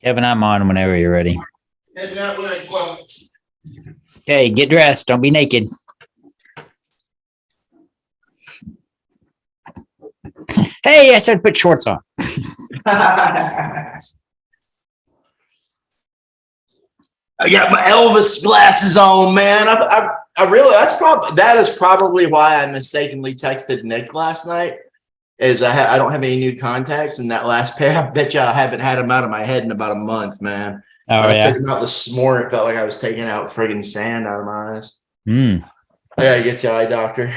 Kevin, I'm on whenever you're ready. Heading out with a club. Okay, get dressed. Don't be naked. Hey, I said put shorts on. I got my Elvis glasses on, man. I really that is probably why I mistakenly texted Nick last night. I don't have any new contacts, and that last pair, I bet you I haven't had them out of my head in about a month, man. Oh, I yeah. took them out this morning. It felt like I was taking out friggin' sand out of my eyes. Mm. I gotta get to eye doctor.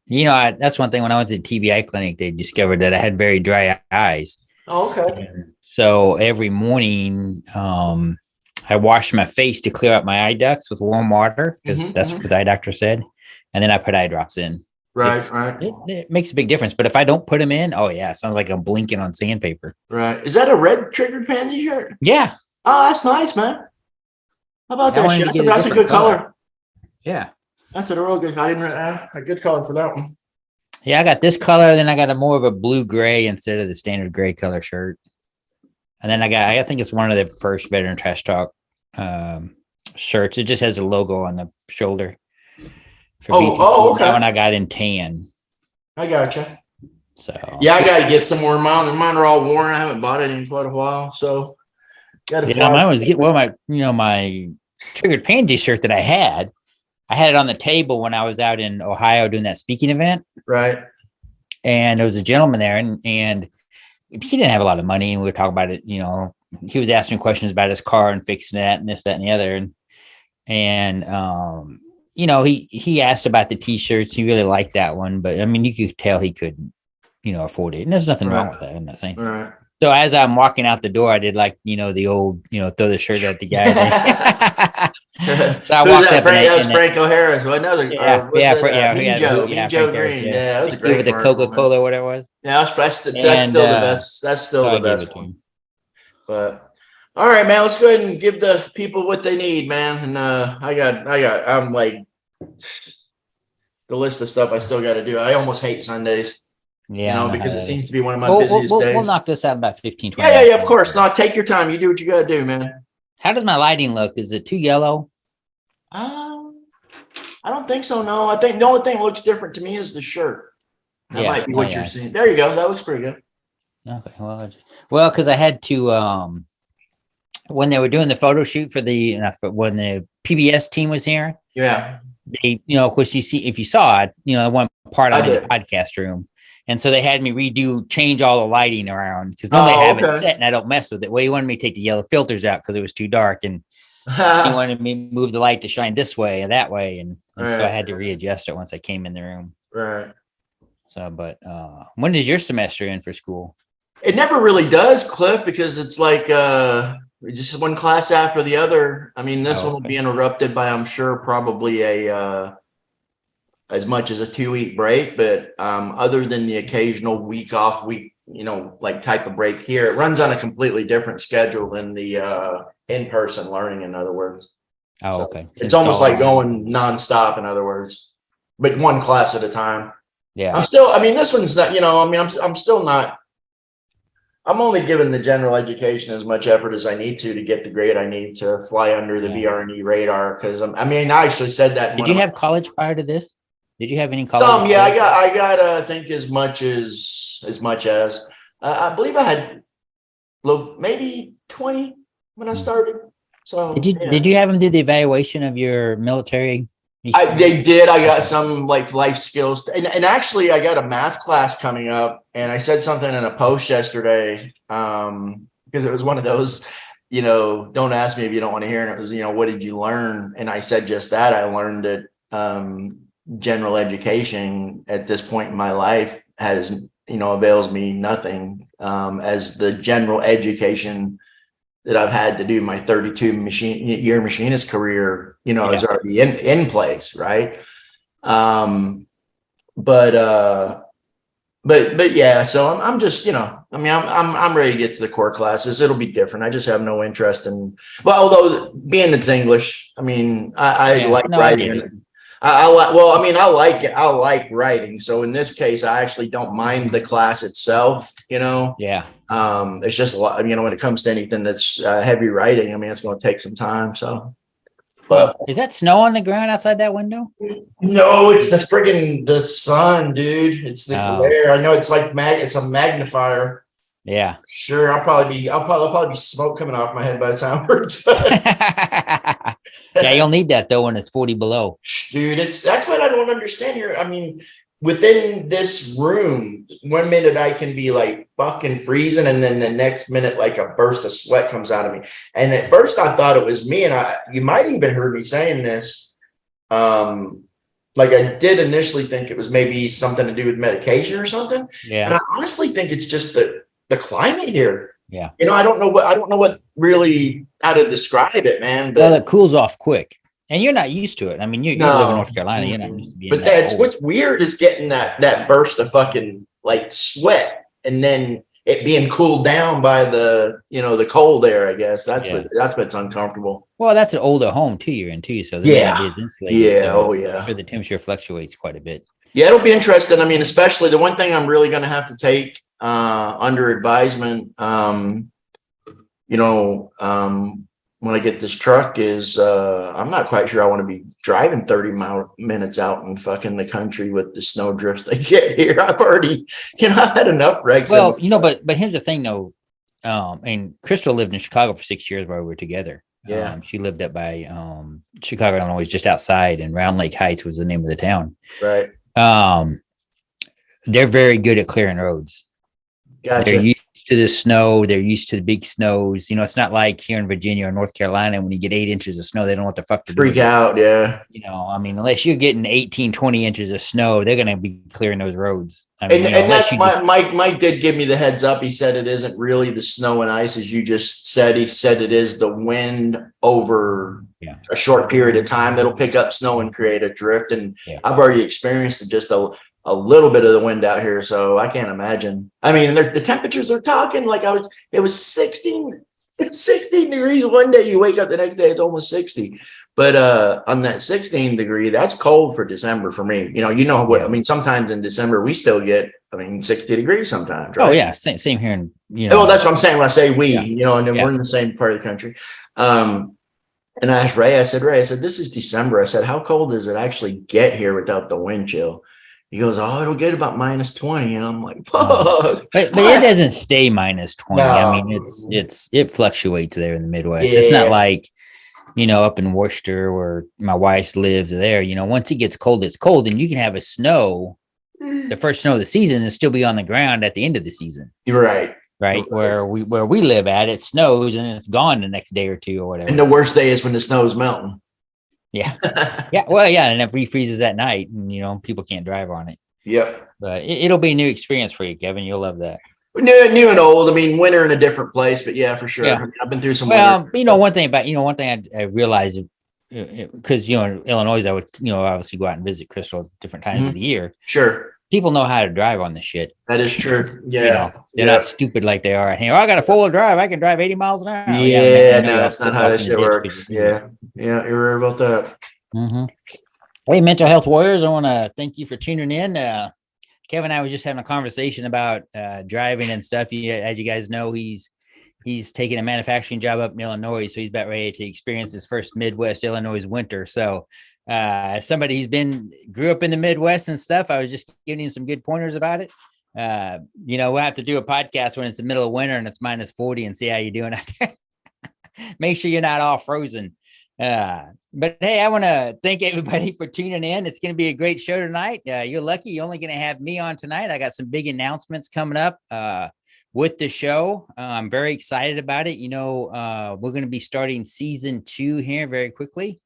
You know, that's one thing. When I went to the TBI clinic, they discovered that I had very dry eyes. Oh, okay. And so every morning, I wash my face to clear out my eye ducts with warm water because that's what the eye doctor said. And then I put eye drops in. Right. It makes a big difference. But if I don't put them in, oh, yeah, it sounds like I'm blinking on sandpaper. Right. Is that a red triggered panty shirt? Yeah. Oh, that's nice, man. How about that shit? That's a good color. Yeah. That's a real good. I didn't a good color for that one. Yeah, I got this color, then I got a more of a blue gray instead of the standard gray color shirt. And then I think it's one of the first Veteran Trash Talk shirts. It just has a logo on the shoulder. Okay. That one I got in tan. I gotcha. So yeah, I gotta get some more. Mine are all worn. I haven't bought it in quite a while, so mine was my triggered panty shirt that I had it on the table when I was out in Ohio doing that speaking event. Right. And there was a gentleman there and he didn't have a lot of money. And we were talking about it, he was asking me questions about his car and fixing that and this, that, and the other. And he asked about the t-shirts. He really liked that one, but I mean, you could tell he couldn't, afford it. And there's nothing wrong with that. I'm not saying. Right. So as I'm walking out the door, I did the old, throw the shirt at the guy. So I walked up. That was Franco Harris, wasn't it? Mean Joe Green. Yeah, that was a great with the Coca-Cola or whatever it was. Yeah, that's still the best. That's still the best one. But all right, man, let's go ahead and give the people what they need, man. And I'm like the list of stuff I still got to do. I almost hate Sundays. Yeah, because it seems to be one of my busiest days. We'll knock this out about 15, 20 Yeah, of course. No, take your time. You do what you got to do, man. How does my lighting look? Is it too yellow? I don't think so. No, I think the only thing that looks different to me is the shirt. That might be what you're seeing. There you go. That looks pretty good. Okay. Well, because I had to, when they were doing the photo shoot when the PBS team was here. Yeah. They, of course, if you saw it, one part of the podcast room. And so they had me change all the lighting around because normally I have it set and I don't mess with it. Well, he wanted me to take the yellow filters out because it was too dark, and he wanted me to move the light to shine this way and that way, and so I had to readjust it once I came in the room. Right. So, but when is your semester in for school? It never really does, Cliff, because it's like just one class after the other. I mean, this one will be interrupted by, I'm sure, probably as much as a 2-week break, but other than the occasional week off type of break here, it runs on a completely different schedule than the in-person learning, in other words. Oh, okay. It's almost like going nonstop, in other words, but one class at a time. Yeah. This one's not, I'm still not, I'm only giving the general education as much effort as I need to get the grade I need to fly under the VRE radar. Because I actually said that. Did you have college prior to this? Did you have any college? Some, yeah, I got I think as much as I believe I had maybe 20 when I started. So did you have them do the evaluation of your military? They did. I got some life skills, and actually I got a math class coming up, and I said something in a post yesterday because it was one of those, don't ask me if you don't want to hear. And it was, what did you learn? And I said just that. I learned that general education at this point in my life has, avails me nothing as the general education that I've had to do my 32-year machinist career, is already in place. Right. But yeah, so I'm just, I'm ready to get to the core classes. It'll be different. I just have no interest in, although being it's English, I like writing. I like it. I like writing. So in this case, I actually don't mind the class itself, Yeah. It's just a lot, when it comes to anything that's heavy writing, I mean, it's going to take some time. So, but is that snow on the ground outside that window? no, it's the sun, dude. It's the glare. I know it's like it's a magnifier. Yeah. Sure. I'll probably be smoke coming off my head by the time we're done. Yeah, you'll need that though when it's 40 below. Dude, that's what I don't understand here. I mean, within this room, 1 minute I can be like fucking freezing, and then the next minute, like a burst of sweat comes out of me. And at first I thought it was me, and you might even heard me saying this. Like I did initially think it was maybe something to do with medication or something. Yeah. But I honestly think it's just the climate here. Yeah. I don't know what really how to describe it, man. But well, it cools off quick. And you're not used to it. I mean, you live in North Carolina. You're not used to being. But that's what's weird is getting that burst of fucking like sweat, and then it being cooled down by the the cold air. I guess that's what's uncomfortable. Well, that's an older home too. You're in too, so yeah, insulated. Yeah, so I'm sure the temperature fluctuates quite a bit. Yeah, it'll be interesting. I mean, especially the one thing I'm really going to have to take under advisement. When I get this truck is I'm not quite sure I want to be driving 30 minutes out in fucking the country with the snow drifts they get here. I've already, I've had enough wrecks. Well, but here's the thing though. And Crystal lived in Chicago for 6 years while we were together. Yeah. She lived up by Chicago, Illinois, just outside, and Round Lake Heights was the name of the town. Right. They're very good at clearing roads. Gotcha. They're used to the snow. They're used to the big snows. It's not like here in Virginia or North Carolina, when you get 8 inches of snow, they don't know what the fuck to do. Freak out. Yeah. I mean, unless you're getting 18, 20 inches of snow, they're going to be clearing those roads. I mean, and that's Mike did give me the heads up. He said it isn't really the snow and ice, as you just said. He said it is the wind over a short period of time that'll pick up snow and create a drift. And I've already experienced it, just a little bit of the wind out here, so I can't imagine. I mean, the temperatures are talking like it was 16 degrees one day. You wake up the next day, it's almost 60. But on that 16 degree, that's cold for December for me. What I mean. Sometimes in December we still get 60 degrees sometimes. Right? Oh yeah, same here. And well, that's what I'm saying when I say we. And then we're in the same part of the country. And I asked Ray. I said, this is December. I said, how cold does it actually get here without the wind chill? He goes, it'll get about minus 20. And I'm like, fuck. But it doesn't stay minus 20. No. I mean, it fluctuates there in the Midwest. Yeah. It's not like, up in Worcester where my wife lives there. Once it gets cold, it's cold. And you can have the first snow of the season, and still be on the ground at the end of the season. You're right. Right. Where we live at, it snows and it's gone the next day or two or whatever. And the worst day is when the snow is melting. Yeah. Yeah. Well, yeah. And it refreezes that night, and, people can't drive on it. Yep. But it'll be a new experience for you, Kevin. You'll love that. New and old. I mean, winter in a different place, but yeah, for sure. Yeah. I've been through some. Well, winter. One thing I realized, because, in Illinois, I would, obviously go out and visit Crystal at different times of the year. Sure. People know how to drive on this shit. That is true. Yeah. They're not stupid like they are here. I got a 4-wheel drive. I can drive 80 miles an hour. Yeah, no, that's not how that shit works. Yeah. Yeah, you're right about that. Mm-hmm. Hey, Mental Health Warriors, I want to thank you for tuning in. Kevin and I was just having a conversation about driving and stuff. As you guys know, he's taking a manufacturing job up in Illinois, so he's about ready to experience his first Midwest Illinois winter. So as somebody grew up in the Midwest and stuff, I was just giving him some good pointers about it. We'll have to do a podcast when it's the middle of winter and it's minus 40 and see how you're doing out there. Make sure you're not all frozen. But hey, I want to thank everybody for tuning in. It's going to be a great show tonight. You're lucky you're only going to have me on tonight. I got some big announcements coming up with the show. I'm very excited about it. We're going to be starting season 2 here very quickly.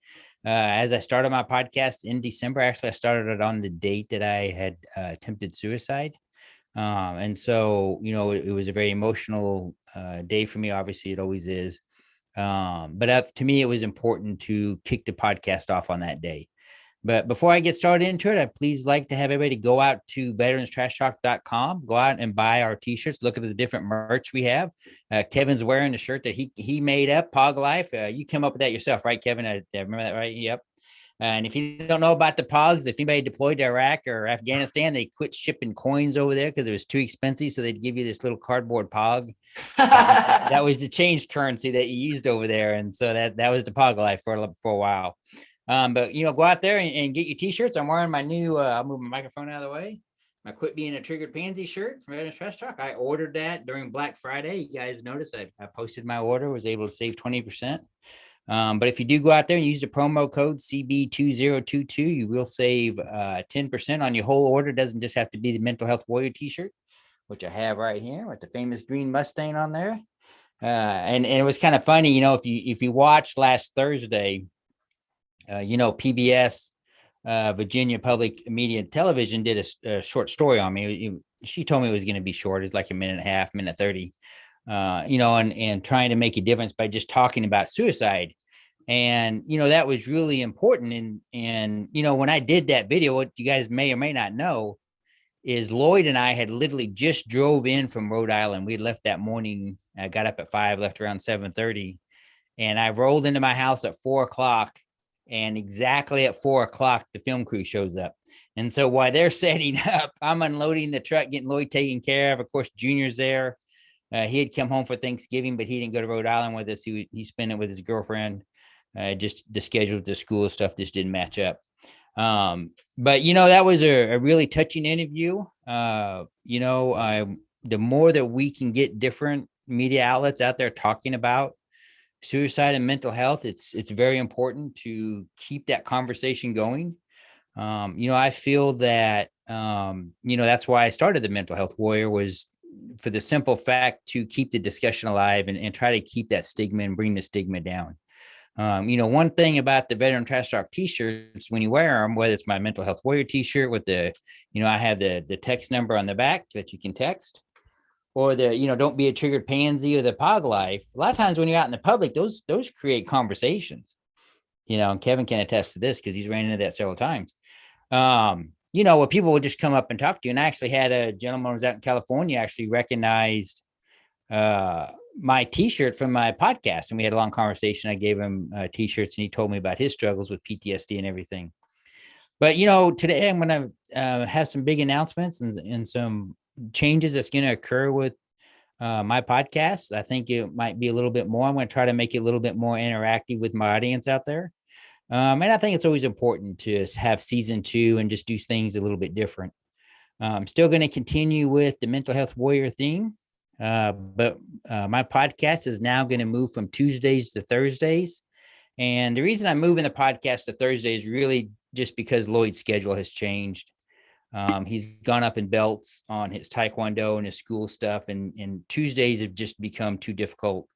As I started my podcast in December, actually, I started it on the date that I had attempted suicide. And so, it was a very emotional day for me. Obviously, it always is. But to me, it was important to kick the podcast off on that day. But before I get started into it, I'd please like to have everybody go out to VeteranTrashTalk.com, go out and buy our t-shirts, look at the different merch we have. Kevin's wearing the shirt that he made up, Pog Life. You came up with that yourself, right, Kevin? I remember that, right? Yep. And if you don't know about the pogs, if anybody deployed to Iraq or Afghanistan, they quit shipping coins over there because it was too expensive. So they'd give you this little cardboard pog. That was the change currency that you used over there. And so that was the pog life for a while. But go out there and get your t-shirts. I'm wearing my new, I'll move my microphone out of the way. My Quit Being a Triggered Pansy shirt from Veteran Trash Talk. I ordered that during Black Friday. You guys noticed I posted my order, was able to save 20%. But if you do go out there and use the promo code CB2022, you will save 10% on your whole order. It doesn't just have to be the Mental Health Warrior t-shirt, which I have right here with the famous green Mustang on there. And it was kind of funny, if you watched last Thursday, PBS, Virginia Public Media Television did a short story on me. She told me it was going to be short. It's like a minute and a half, minute 30. And trying to make a difference by just talking about suicide. And, that was really important. And, when I did that video, what you guys may or may not know is Lloyd and I had literally just drove in from Rhode Island. We had left that morning. I got up at 5, left around 7:30, and I rolled into my house at 4:00. And exactly at 4:00, the film crew shows up. And so while they're setting up, I'm unloading the truck, getting Lloyd taken care of. Of course, Junior's there. He had come home for Thanksgiving, but he didn't go to Rhode Island with us. He spent it with his girlfriend. Just the schedule with the school stuff just didn't match up. But that was a really touching interview. The more that we can get different media outlets out there talking about suicide and mental health, it's very important to keep that conversation going. I feel that that's why I started the Mental Health Warrior, was for the simple fact to keep the discussion alive and try to keep that stigma and bring the stigma down. One thing about the Veteran Trash Talk t-shirts, when you wear them, whether it's my Mental Health Warrior t-shirt with the, I have the text number on the back that you can text, or the, don't be a triggered pansy, or the pog life. A lot of times when you're out in the public, those create conversations, and Kevin can attest to this because he's ran into that several times. Where people would just come up and talk to you. And I actually had a gentleman who was out in California actually recognized my t-shirt from my podcast, and we had a long conversation. I gave him t-shirts, and he told me about his struggles with PTSD and everything. But today I'm going to have some big announcements and some changes that's going to occur with my podcast. I think it might be a little bit more. I'm going to try to make it a little bit more interactive with my audience out there. And I think it's always important to have season 2 and just do things a little bit different. I'm still going to continue with the Mental Health Warrior theme. But my podcast is now going to move from Tuesdays to Thursdays. And the reason I'm moving the podcast to Thursdays is really just because Lloyd's schedule has changed. He's gone up in belts on his Taekwondo and his school stuff. And Tuesdays have just become too difficult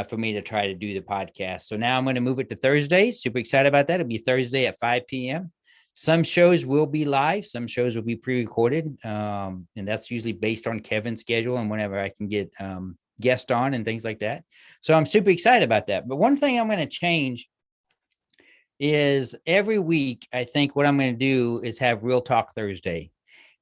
for me to try to do the podcast. So now I'm going to move it to Thursdays. Super excited about that. It'll be Thursday at 5 p.m. Some shows will be live. Some shows will be pre-recorded. And that's usually based on Kevin's schedule and whenever I can get guests on and things like that. So I'm super excited about that. But one thing I'm going to change is every week, I think what I'm going to do is have Real Talk Thursday.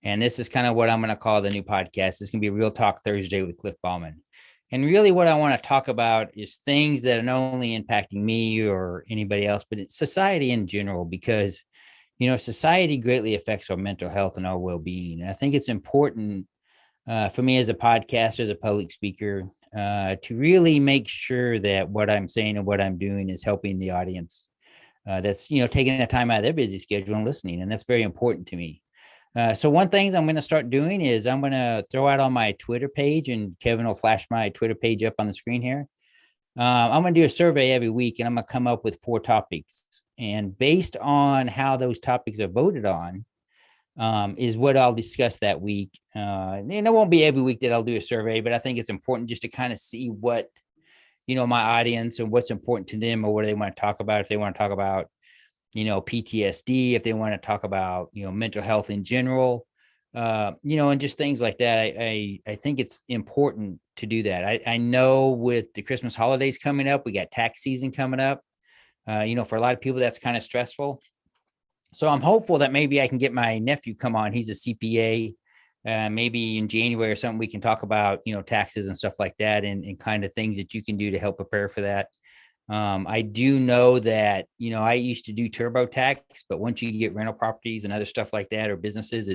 And this is kind of what I'm going to call the new podcast. It's going to be Real Talk Thursday with Cliff Ballman. And really what I want to talk about is things that are not only impacting me or anybody else, but it's society in general, because society greatly affects our mental health and our well-being. And I think it's important for me as a podcaster, as a public speaker, to really make sure that what I'm saying and what I'm doing is helping the audience that's, taking the time out of their busy schedule and listening. And that's very important to me. So one thing I'm going to start doing is I'm going to throw out on my Twitter page, and Kevin will flash my Twitter page up on the screen here. I'm going to do a survey every week, and I'm going to come up with 4 topics. And based on how those topics are voted on is what I'll discuss that week. And it won't be every week that I'll do a survey, but I think it's important just to kind of see what, my audience and what's important to them, or what they want to talk about. If they want to talk about, PTSD, if they want to talk about, mental health in general, and just things like that. I think it's important to do that. I know with the Christmas holidays coming up, we got tax season coming up. For a lot of people, that's kind of stressful. So I'm hopeful that maybe I can get my nephew come on. He's a CPA. Maybe in January or something, we can talk about, taxes and stuff like that, and kind of things that you can do to help prepare for that. I do know that, I used to do TurboTax, but once you get rental properties and other stuff like that, or businesses,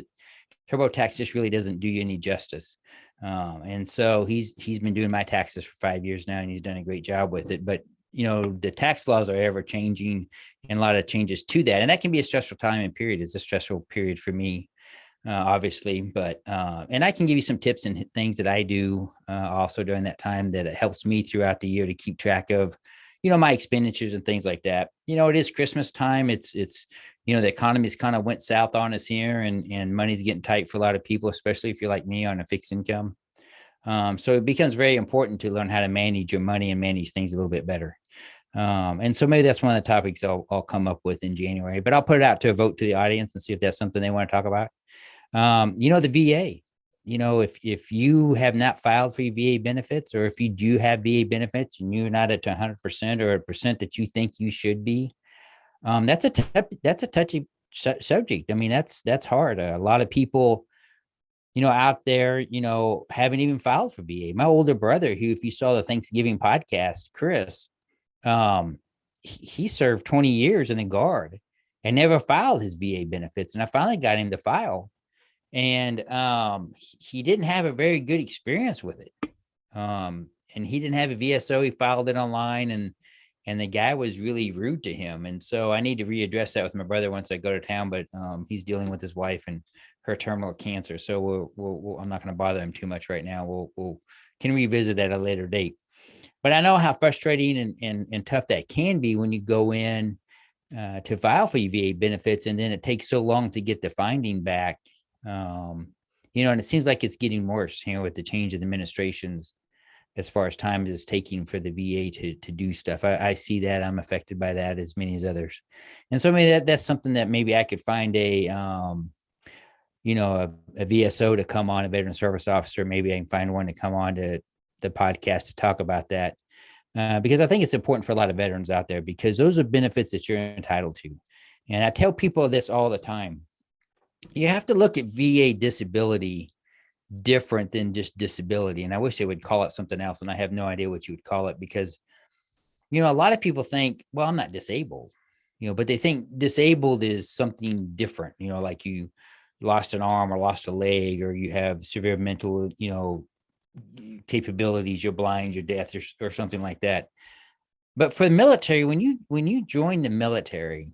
TurboTax just really doesn't do you any justice. And so he's been doing my taxes for 5 years now, and he's done a great job with it. But the tax laws are ever changing, and a lot of changes to that, and that can be a stressful time and period. It's a stressful period for me, obviously. But and I can give you some tips and things that I do also during that time that it helps me throughout the year to keep track of, my expenditures and things like that. It is Christmas time. It's the economy's kind of went south on us here, and money's getting tight for a lot of people, especially if you're like me on a fixed income. So it becomes very important to learn how to manage your money and manage things a little bit better. And so maybe that's one of the topics I'll come up with in January, but I'll put it out to a vote to the audience and see if that's something they want to talk about. The VA, if you have not filed for your VA benefits, or if you do have VA benefits and you're not at 100% or a percent that you think you should be, that's a touchy subject. I mean, that's hard. A lot of people, out there, haven't even filed for VA. My older brother, who, if you saw the Thanksgiving podcast, Chris, he served 20 years in the Guard and never filed his VA benefits. And I finally got him to file, and he didn't have a very good experience with it. And he didn't have a VSO. He filed it online, and the guy was really rude to him. And so I need to readdress that with my brother once I go to town. But he's dealing with his wife and her terminal cancer, so I'm not going to bother him too much right now. We'll can revisit that at a later date. But I know how frustrating and tough that can be when you go in to file for your VA benefits, and then it takes so long to get the finding back. And it seems like it's getting worse, with the change of administrations, as far as time it's taking for the VA to do stuff. I see that. I'm affected by that as many as others. And so maybe that's something that maybe I could find a VSO to come on, a veteran service officer. Maybe I can find one to come on to the podcast to talk about that. Because I think it's important for a lot of veterans out there, because those are benefits that you're entitled to. And I tell people this all the time. You have to look at VA disability different than just disability. And I wish they would call it something else. And I have no idea what you would call it, because, a lot of people think, well, I'm not disabled, but they think disabled is something different, like you lost an arm or lost a leg, or you have severe mental, capabilities, you're blind, you're deaf, or something like that. But for the military, when you join the military,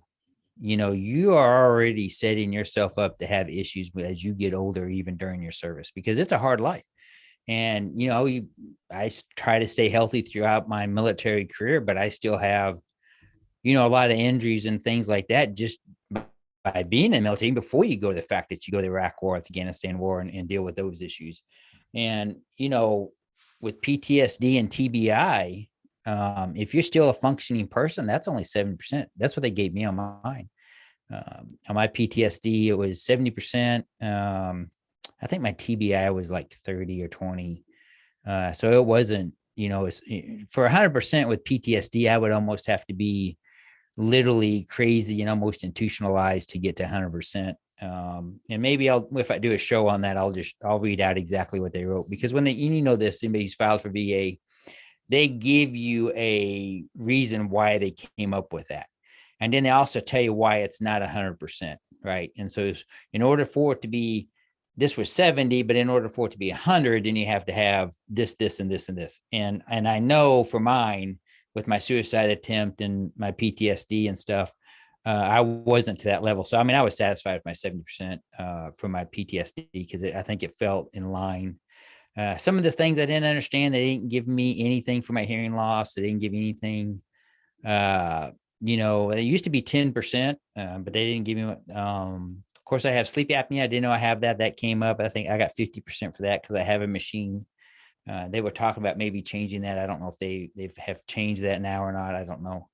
you are already setting yourself up to have issues as you get older, even during your service, because it's a hard life. And, I try to stay healthy throughout my military career, but I still have, a lot of injuries and things like that just by being in the military, before you go to the fact that you go to the Iraq War, Afghanistan War, and deal with those issues. And, with PTSD and TBI, if you're still a functioning person, that's only 70%. That's what they gave me on mine. On my PTSD, it was 70%. I think my TBI was like 30 or 20. So it wasn't, for 100% with PTSD, I would almost have to be literally crazy and almost institutionalized to get to 100%. And maybe if I do a show on that, I'll read out exactly what they wrote, because when this, somebody's filed for VA, they give you a reason why they came up with that. And then they also tell you why it's not 100%. Right. And so in order for it to be, this was 70, but in order for it to be 100, then you have to have this, and this, and this. And I know for mine, with my suicide attempt and my PTSD and stuff, I wasn't to that level. So, I was satisfied with my 70% for my PTSD, because I think it felt in line. Some of the things I didn't understand, they didn't give me anything for my hearing loss. They didn't give me anything. It used to be 10%, but they didn't give me. Of course, I have sleep apnea. I didn't know I have that. That came up. I think I got 50% for that because I have a machine. They were talking about maybe changing that. I don't know if they have changed that now or not. I don't know.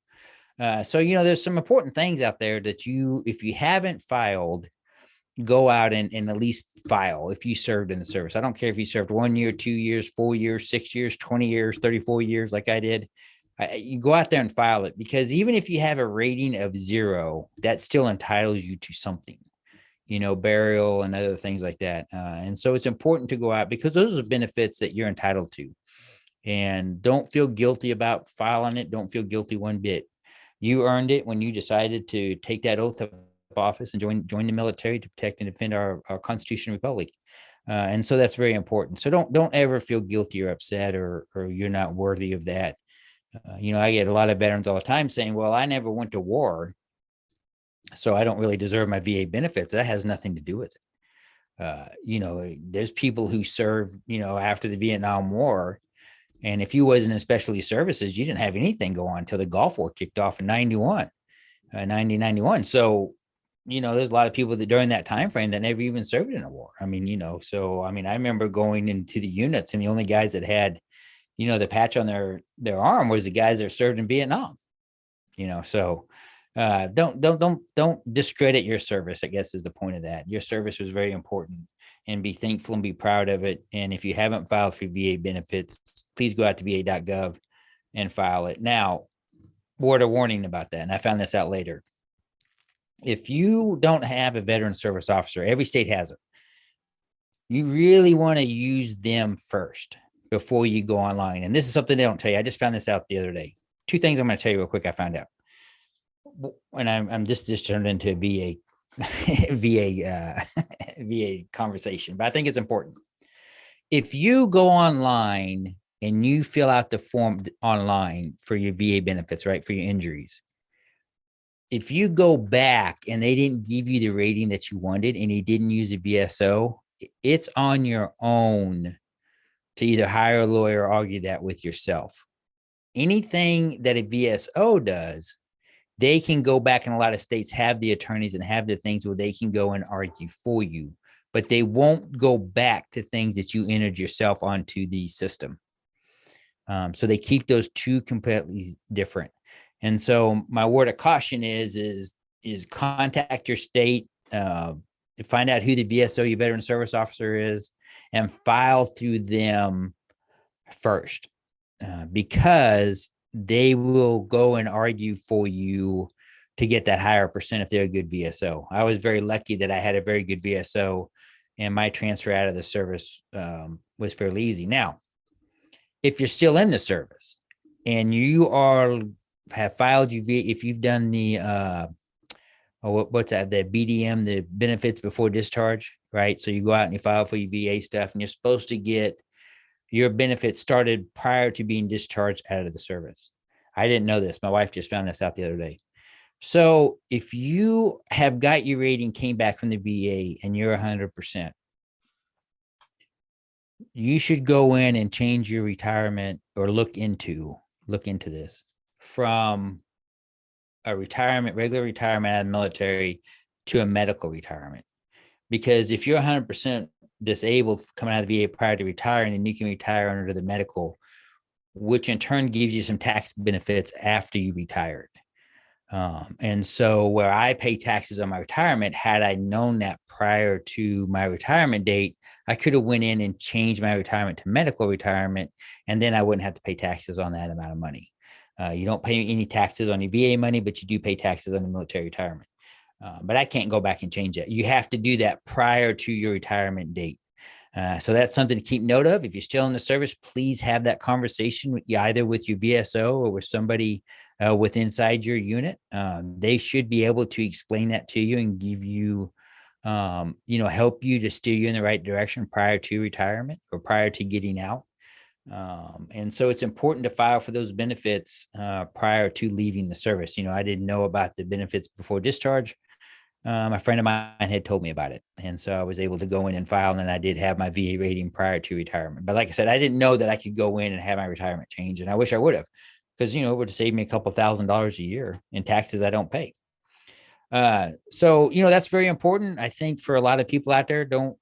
So, there's some important things out there that if you haven't filed, go out and at least file if you served in the service. I don't care if you served 1 year, 2 years, 4 years, 6 years, 20 years, 34 years, like I did. You go out there and file it, because even if you have a rating of 0, that still entitles you to something, burial and other things like that. And so it's important to go out, because those are benefits that you're entitled to. and don't feel guilty about filing it. Don't feel guilty one bit. You earned it when you decided to take that oath of office and join the military to protect and defend our Constitution and Republic. And so that's very important. So don't ever feel guilty or upset or you're not worthy of that. I get a lot of veterans all the time saying, well, I never went to war, so I don't really deserve my VA benefits. That has nothing to do with it. There's people who served, after the Vietnam War. And if you wasn't in specialty services, you didn't have anything go on until the Gulf War kicked off in 1991. So, there's a lot of people that during that time frame that never even served in a war. I remember going into the units, and the only guys that had, the patch on their arm was the guys that served in Vietnam. So don't discredit your service, I guess, is the point of that. Your service was very important, and be thankful and be proud of it. And if you haven't filed for VA benefits, please go out to va.gov and file it. Now, word of warning about that, and I found this out later. If you don't have a veteran service officer, every state has it. You really want to use them first before you go online. And this is something they don't tell you. I just found this out the other day. Two things I'm going to tell you real quick I found out. And I'm just turned into a VA VA conversation, but I think it's important. If you go online and you fill out the form online for your VA benefits, right, for your injuries, if you go back and they didn't give you the rating that you wanted and you didn't use a VSO, it's on your own to either hire a lawyer or argue that with yourself. Anything that a VSO does, they can go back, and a lot of states have the attorneys and have the things where they can go and argue for you, but they won't go back to things that you entered yourself onto the system. So they keep those two completely different. And so my word of caution is contact your state, to find out who the VSO, your veteran service officer, is, and file through them first, because they will go and argue for you to get that higher percent if they're a good VSO. I was very lucky that I had a very good VSO, and my transfer out of the service was fairly easy. Now, if you're still in the service and you have filed your VA, if you've done the what's that, the BDM, the benefits before discharge, right? So you go out and you file for your VA stuff, and you're supposed to get your benefits started prior to being discharged out of the service. I didn't know this. My wife just found this out the other day. So if you have got your rating, came back from the VA, and you're 100%, you should go in and change your retirement, or look into this from a regular retirement out of the military to a medical retirement. Because if you're 100% disabled coming out of the VA prior to retiring, and you can retire under the medical, which in turn gives you some tax benefits after you retired. And so where I pay taxes on my retirement, had I known that prior to my retirement date, I could have went in and changed my retirement to medical retirement, and then I wouldn't have to pay taxes on that amount of money. You don't pay any taxes on your VA money, but you do pay taxes on the military retirement. But I can't go back and change that. You have to do that prior to your retirement date. So that's something to keep note of. If you're still in the service, please have that conversation either with your VSO or with somebody with inside your unit. They should be able to explain that to you and give you, help you to steer you in the right direction prior to retirement or prior to getting out. And so it's important to file for those benefits prior to leaving the service. I didn't know about the benefits before discharge. A friend of mine had told me about it. And so I was able to go in and file, and then I did have my VA rating prior to retirement. But like I said, I didn't know that I could go in and have my retirement change. And I wish I would have, because, it would have saved me a couple $1,000s a year in taxes I don't pay. So that's very important. I think for a lot of people out there, don't,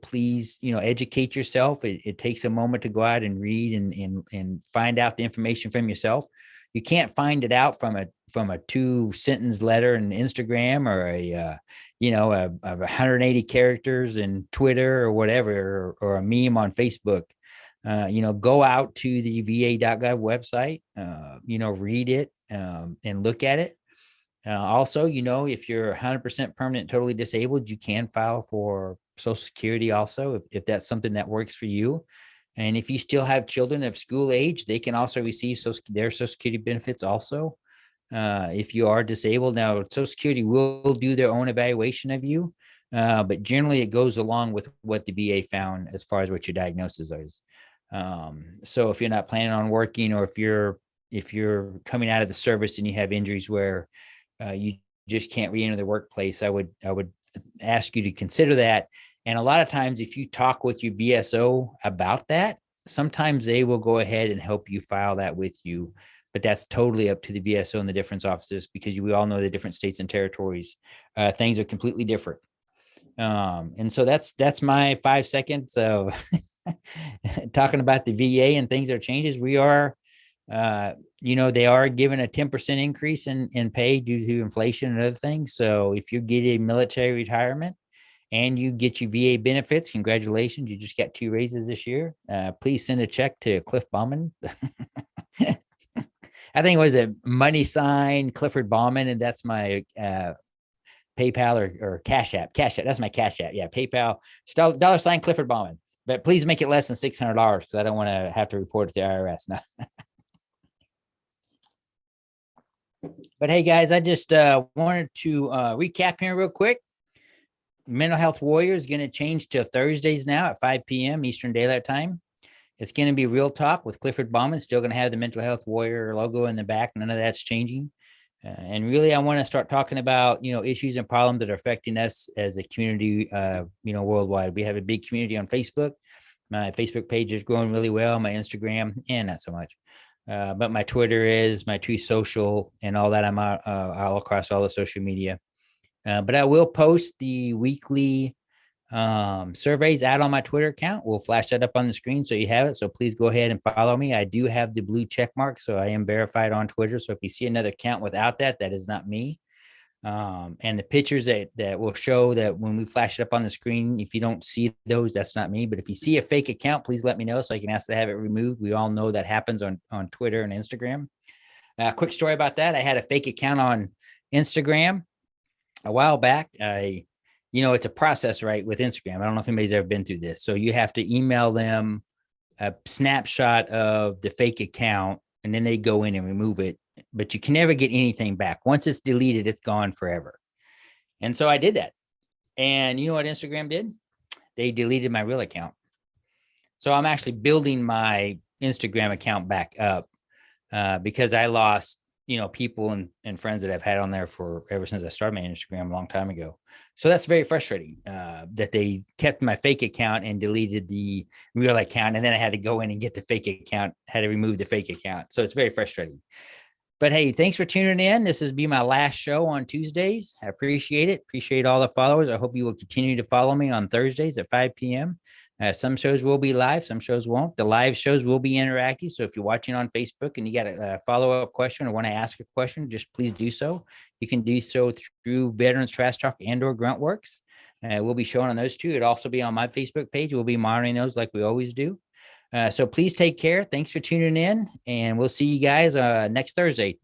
please, educate yourself. It takes a moment to go out and read and find out the information from yourself. You can't find it out from a 2-sentence letter on Instagram, or a 180 characters in Twitter or whatever, or a meme on Facebook. Go out to the va.gov website, read it and look at it. Also, if you're 100% permanent, totally disabled, you can file for Social Security also, if that's something that works for you. And if you still have children of school age, they can also receive their Social Security benefits also. If you are disabled. Now, Social Security will do their own evaluation of you, but generally it goes along with what the VA found as far as what your diagnosis is. So if you're not planning on working, or if you're coming out of the service and you have injuries where you just can't re-enter the workplace, I would ask you to consider that. And a lot of times, if you talk with your VSO about that, sometimes they will go ahead and help you file that with you. But that's totally up to the VSO and the different offices, because we all know the different states and territories. Things are completely different. And so that's my 5 seconds of talking about the VA and things that are changes. We are, they are given a 10% increase in pay due to inflation and other things. So if you get a military retirement and you get your VA benefits, congratulations, you just got 2 raises this year. Please send a check to Cliff Bauman. I think it was a money sign Clifford Bauman, and that's my PayPal or Cash App. Cash App, that's my Cash App. Yeah, PayPal, $ Clifford Bauman. But please make it less than $600, because I don't want to have to report to the IRS. No. But hey, guys, I just wanted to recap here real quick. Mental Health Warrior is going to change to Thursdays now at 5 p.m. Eastern Daylight Time. It's going to be Real Talk with Clifford Bauman. Still going to have the Mental Health Warrior logo in the back. None of that's changing. And really, I want to start talking about, issues and problems that are affecting us as a community, worldwide. We have a big community on Facebook. My Facebook page is growing really well. My Instagram, and not so much. But my Twitter is my True Social and all that. I'm all across all the social media. But I will post the weekly surveys out on my Twitter account. We'll flash that up on the screen so you have it. So please go ahead and follow me. I do have the blue check mark, so I am verified on Twitter. So if you see another account without that, that is not me. And the pictures that will show that when we flash it up on the screen, if you don't see those, that's not me. But if you see a fake account, please let me know so I can ask to have it removed. We all know that happens on Twitter and Instagram. Quick story about that. I had a fake account on Instagram a while back. It's a process, right, with Instagram. I don't know if anybody's ever been through this. So you have to email them a snapshot of the fake account, and then they go in and remove it. But you can never get anything back. Once it's deleted, it's gone forever. And so I did that. And you know what Instagram did? They deleted my real account. So I'm actually building my Instagram account back up because I lost people and friends that I've had on there for ever since I started my Instagram a long time ago. So that's very frustrating that they kept my fake account and deleted the real account. And then I had to go in and get the fake account, had to remove the fake account. So it's very frustrating. But hey, thanks for tuning in. This has been my last show on Tuesdays. I appreciate it. Appreciate all the followers. I hope you will continue to follow me on Thursdays at 5 p.m. Some shows will be live, some shows won't. The live shows will be interactive. So if you're watching on Facebook and you got a follow-up question or want to ask a question, just please do so. You can do so through Veterans Trash Talk and or Gruntworks. We'll be showing on those two. It'll also be on my Facebook page. We'll be monitoring those like we always do. So please take care. Thanks for tuning in, and we'll see you guys next Thursday.